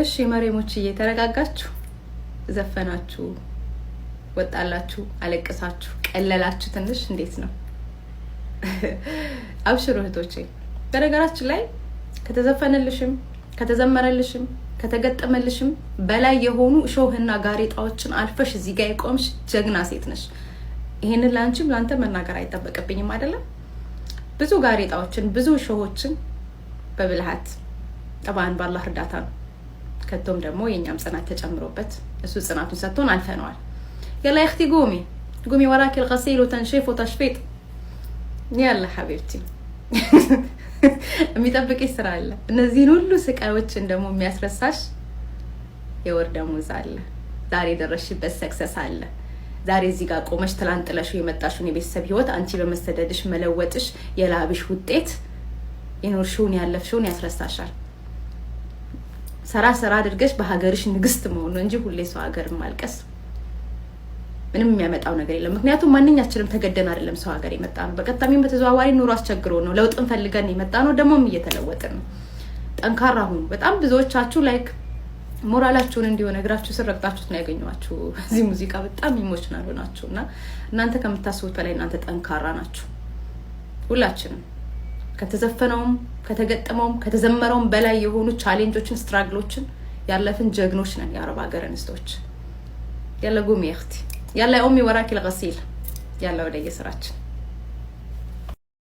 እሺ መሬሞችዬ ተረጋጋችሁ ዘፈናችሁ ወጣላችሁ አለቅሳችሁ ቀለላችሁ ትንሽ እንዴት ነው አብሽሩ እህቶቼ በነገራችን ላይ ከተዘፈነልሽም ከተዘመረልሽም ከተገጠመልሽም በላይ የሆኑ ሾህና ጋሬጣዎችን አልፈሽ እዚህ ጋር የቆምሽ ጀግና ሴት ነሽ ይሄንን ላንቺም ላንተ መናገር አይተበቀብኝም አይደለም ብዙ ጋሬጣዎችን ብዙ ሾሆችን በብልሃት طبعا بالله እርዳታ ነው ከቶም ደግሞ የኛም ጽናት ተጨምሮበት እሱ ጽናቱን ሰጥቶን አልፈናል يلا يا اختي قومي وراك الغسيل وتنشيف وتشفيط يلا حبيبتي የሚጠብቅ ይስራ አለ እነዚህን ሁሉ ስቃዮችን ደግሞ የሚያስረሳሽ የወር ደሞዝ አለ ዛሬ ደረሽበት ሰክሰስ አለ ዛሬ እዚህ ጋር ቆመሽ ተላንጥለሽ የመጣሽውን የቤተሰብ ህይወት አንቺ በመሰደድሽ መለወጥሽ የላብሽ ውጤት የኖርሽውን ያለፍሽውን ያስረሳሻል ሰራ አድርገሽ በሀገርሽ ንግስት መሆን እንጂ ሁሌ ሰው ሀገር ማልቀስ ምንም የሚያመጣው ነገር የለም ምክንያቱም ማንኛችንም ተገደን አይደለም ሰው ሀገር የመጣነው በቀጣሚም በተዘዋዋሪ ኑሮ አስቸግሮ ነው ለውጥን ፈልገን የመጣነው ደሞም እየተለወጥን ነው ጠንካራ ሁኑ በጣም ብዙዎቻችሁ ላይክ ሞራላችሁን እንዲሆነ እግራችሁ ስረግጣችሁት ነው ያገኘዋችሁ እዚህ ሙዚቃ በጣም ኢሞሽናል ሆናችሁና እናንተ ከምታስቡት በላይ እናንተ ጠንካራ ናችሁ ሁላችንም ከተዘፈነውም ከተገጠመውም ከተዘመረውም በላይ የሆኑ ቻሌንጆችን ስትራግሎችን ያለፍን ጀግኖች ነን የአረብ ሀገር እንስቶች يلا قومي يا اختي يلا امي وراكي الغسيل يلا ودي سراج